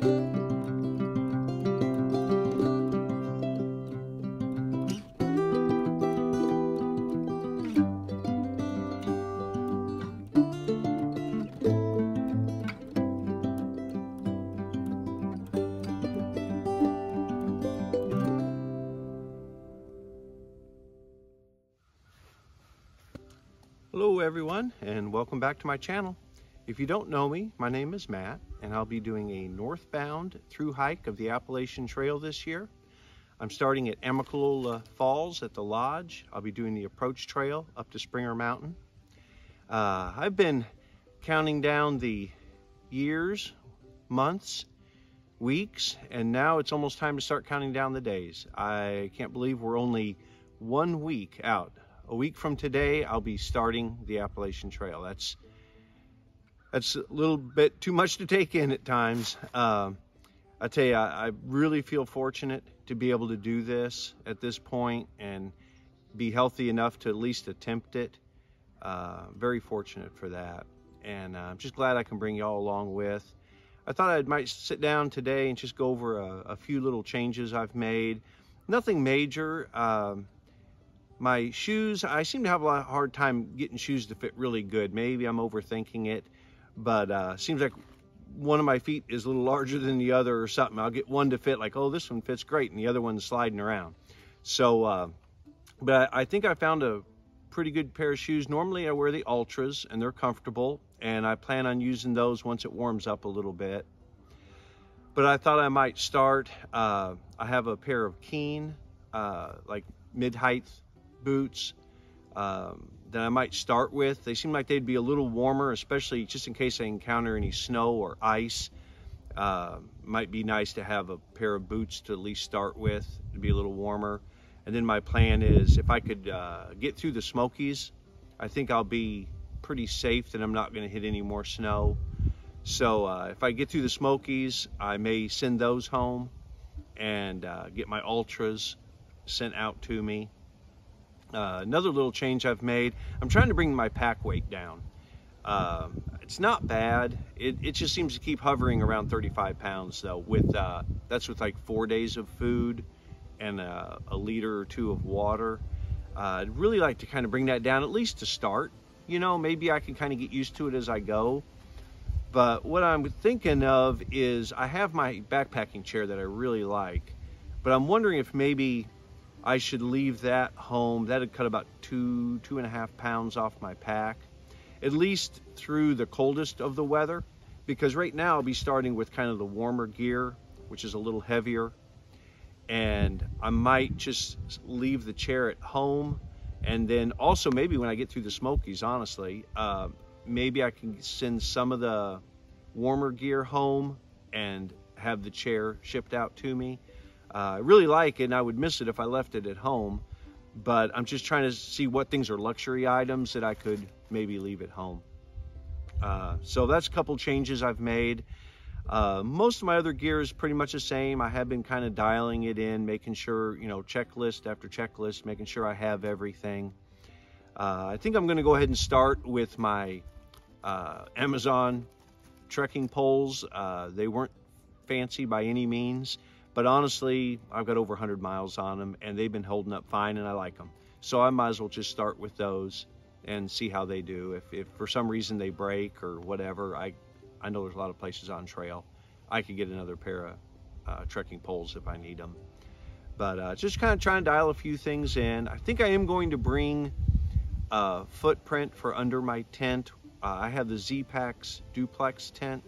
Hello everyone, and welcome back to my channel. If you don't know me, my name is Matt, and I'll be doing a northbound through hike of the Appalachian Trail this year. I'm starting at Amicalola Falls at the lodge. I'll be doing the approach trail up to Springer Mountain. I've been counting down the years, months, weeks, and now it's almost time to start counting down the days. I can't believe we're only 1 week out. A week from today, I'll be starting the Appalachian Trail. That's a little bit too much to take in at times. I tell you, I really feel fortunate to be able to do this at this point and be healthy enough to at least attempt it. Very fortunate for that. And I'm just glad I can bring y'all along with. I thought I might sit down today and just go over a few little changes I've made. Nothing major. My shoes, I seem to have a hard time getting shoes to fit really good. Maybe I'm overthinking it, but seems like one of my feet is a little larger than the other or something. I'll get one to fit like, oh, this one fits great, and the other one's sliding around. So, but I think I found a pretty good pair of shoes. Normally I wear the Ultras, and they're comfortable, and I plan on using those once it warms up a little bit. But I thought I might start, I have a pair of Keen, like mid-height boots that I might start with. They seem like they'd be a little warmer, especially just in case I encounter any snow or ice. Might be nice to have a pair of boots to at least start with, to be a little warmer. And then my plan is, if I could get through the Smokies, I think I'll be pretty safe that I'm not going to hit any more snow. So if I get through the Smokies, I may send those home and get my Ultras sent out to me. Another little change I've made, I'm trying to bring my pack weight down. It's not bad. It just seems to keep hovering around 35 pounds though. That's with like 4 days of food and a liter or two of water. I'd really like to kind of bring that down, at least to start. You know, maybe I can kind of get used to it as I go. But what I'm thinking of is, I have my backpacking chair that I really like, but I'm wondering if maybe I should leave that home. That'd cut about 2.5 pounds off my pack, at least through the coldest of the weather, because right now I'll be starting with kind of the warmer gear, which is a little heavier, and I might just leave the chair at home. And then also maybe when I get through the Smokies, honestly, maybe I can send some of the warmer gear home and have the chair shipped out to me. I really like it, and I would miss it if I left it at home, but I'm just trying to see what things are luxury items that I could maybe leave at home. So that's a couple changes I've made. Most of my other gear is pretty much the same. I have been kind of dialing it in, making sure, you know, checklist after checklist, making sure I have everything. I think I'm going to go ahead and start with my Amazon trekking poles. They weren't fancy by any means, but honestly, I've got over 100 miles on them, and they've been holding up fine, and I like them. So I might as well just start with those and see how they do. If for some reason they break or whatever, I know there's a lot of places on trail. I could get another pair of trekking poles if I need them. But just kind of trying to dial a few things in. I think I am going to bring a footprint for under my tent. I have the Z-Packs duplex tent,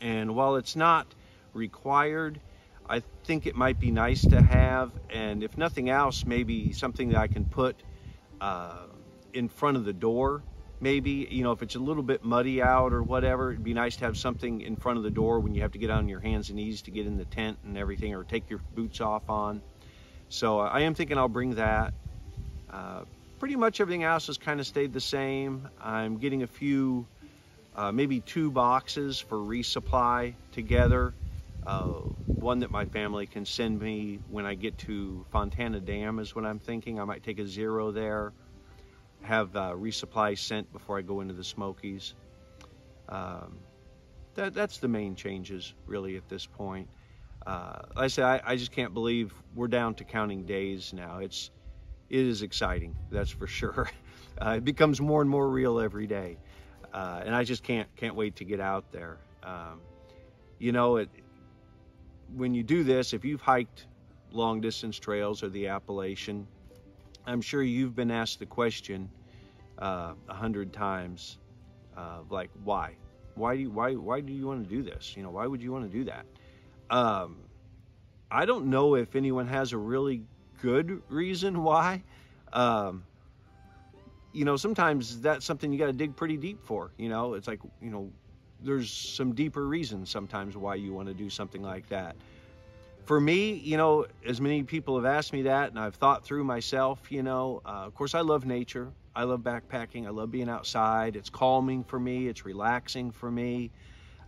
and while it's not required, I think it might be nice to have, and if nothing else, maybe something that I can put in front of the door. Maybe, you know, if it's a little bit muddy out or whatever, it'd be nice to have something in front of the door when you have to get on your hands and knees to get in the tent and everything, or take your boots off on. So I am thinking I'll bring that. Pretty much everything else has kind of stayed the same. I'm getting a few, maybe 2 boxes for resupply together. One that my family can send me when I get to Fontana Dam is what I'm thinking. I might take a 0 there, have resupply sent before I go into the Smokies. that's the main changes really at this point. Like I said, I just can't believe we're down to counting days now. It is exciting, that's for sure. It becomes more and more real every day, and I just can't wait to get out there. You know, when you do this, if you've hiked long distance trails or the Appalachian, I'm sure you've been asked the question 100 times, like, why? Why do you want to do this? You know, why would you want to do that? I don't know if anyone has a really good reason why. You know, sometimes that's something you got to dig pretty deep for. You know, it's like, you know, there's some deeper reasons sometimes why you want to do something like that. For me, you know, as many people have asked me that, and I've thought through myself, you know, of course I love nature. I love backpacking. I love being outside. It's calming for me. It's relaxing for me.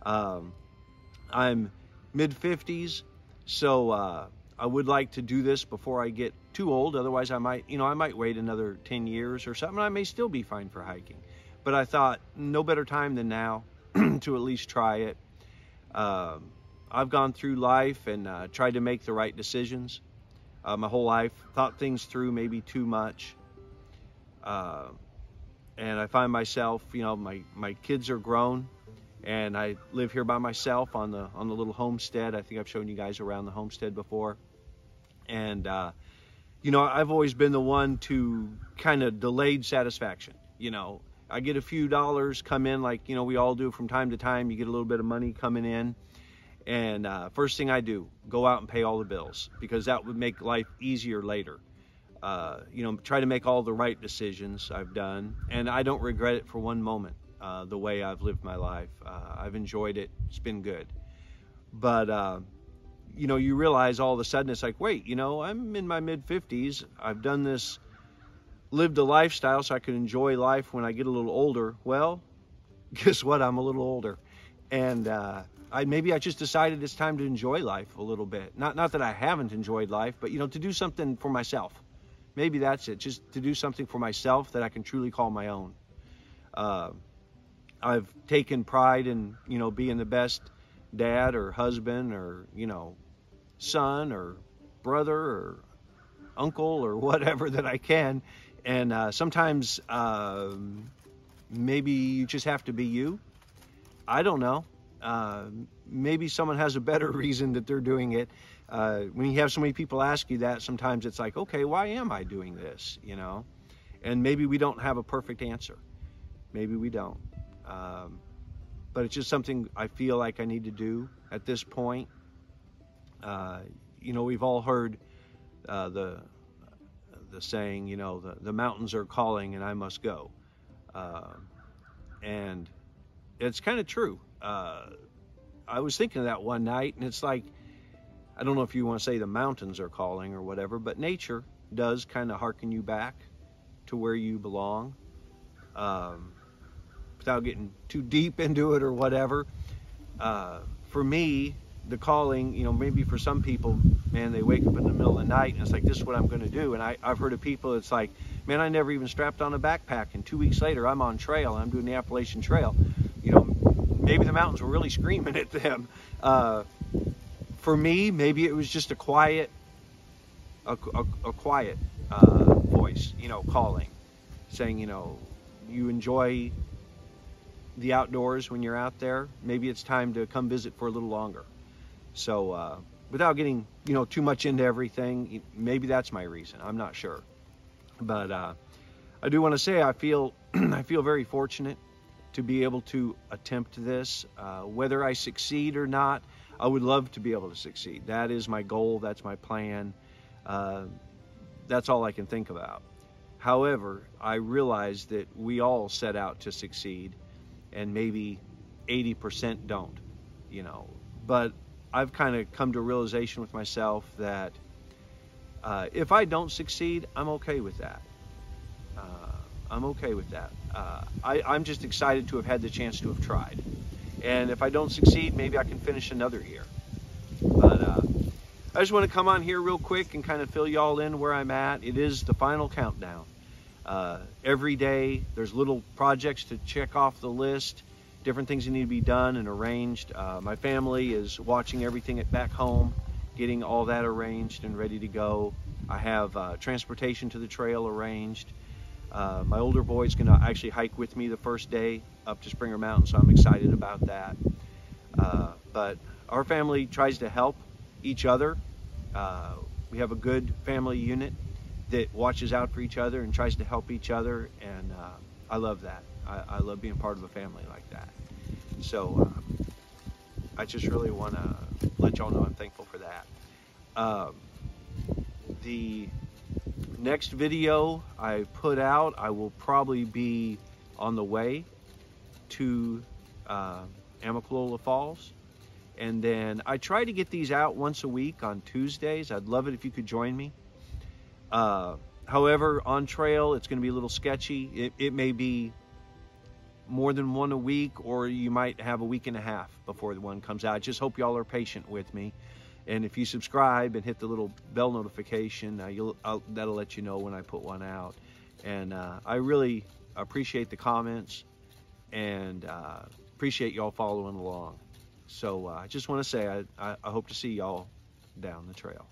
I'm mid-50s, so I would like to do this before I get too old. Otherwise, I might wait another 10 years or something. I may still be fine for hiking. But I thought, no better time than now to at least try it. I've gone through life and tried to make the right decisions my whole life, thought things through maybe too much. And I find myself, you know, my kids are grown, and I live here by myself on the little homestead. I think I've shown you guys around the homestead before. And, you know, I've always been the one to kind of delayed satisfaction. You know, I get a few dollars come in, like, you know, we all do from time to time. You get a little bit of money coming in. And first thing I do, go out and pay all the bills, because that would make life easier later. You know, try to make all the right decisions I've done, and I don't regret it for one moment, the way I've lived my life. I've enjoyed it. It's been good. But, you know, you realize all of a sudden it's like, wait, you know, I'm in my mid-50s. I've done this, lived a lifestyle so I could enjoy life when I get a little older. Well, guess what? I'm a little older. And maybe I just decided it's time to enjoy life a little bit. Not that I haven't enjoyed life, but, you know, to do something for myself. Maybe that's it, just to do something for myself that I can truly call my own. I've taken pride in, you know, being the best dad or husband or, you know, son or brother or uncle or whatever that I can. And sometimes maybe you just have to be you. I don't know. Maybe someone has a better reason that they're doing it. When you have so many people ask you that, sometimes it's like, okay, why am I doing this, you know? And maybe we don't have a perfect answer. Maybe we don't. But it's just something I feel like I need to do at this point. You know, we've all heard the saying, you know, the mountains are calling and I must go. And it's kind of true. I was thinking of that one night, and it's like, I don't know if you want to say the mountains are calling or whatever, but nature does kind of hearken you back to where you belong, without getting too deep into it or whatever. For me, the calling, you know, maybe for some people, man, they wake up in the middle of the night and it's like, this is what I'm going to do. And I've heard of people, it's like, man, I never even strapped on a backpack, and 2 weeks later I'm on trail and I'm doing the Appalachian Trail. You know, maybe the mountains were really screaming at them. For me, maybe it was just a quiet voice, you know, calling, saying, you know, you enjoy the outdoors when you're out there. Maybe it's time to come visit for a little longer. So without getting, you know, too much into everything, maybe that's my reason. I'm not sure. But I do want to say I feel very fortunate to be able to attempt this. Whether I succeed or not, I would love to be able to succeed. That is my goal. That's my plan. That's all I can think about. However, I realize that we all set out to succeed, and maybe 80% don't, you know. But I've kind of come to a realization with myself that if I don't succeed, I'm okay with that. I'm okay with that. I'm just excited to have had the chance to have tried. And if I don't succeed, maybe I can finish another year. But I just want to come on here real quick and kind of fill y'all in where I'm at. It is the final countdown. Every day there's little projects to check off the list. different things that need to be done and arranged. My family is watching everything back home, getting all that arranged and ready to go. I have transportation to the trail arranged. My older boy's gonna actually hike with me the first day up to Springer Mountain, so I'm excited about that. But our family tries to help each other. We have a good family unit that watches out for each other and tries to help each other, and I love that. I love being part of a family like that. So I just really want to let y'all know I'm thankful for that. The next video I put out, I will probably be on the way to Amicalola Falls. And then I try to get these out once a week on Tuesdays. I'd love it if you could join me. However, on trail, it's going to be a little sketchy. It may be more than one a week, or you might have a week and a half before the one comes out. I just hope y'all are patient with me. And if you subscribe and hit the little bell notification, that'll let you know when I put one out. And I really appreciate the comments and appreciate y'all following along. So I just want to say I hope to see y'all down the trail.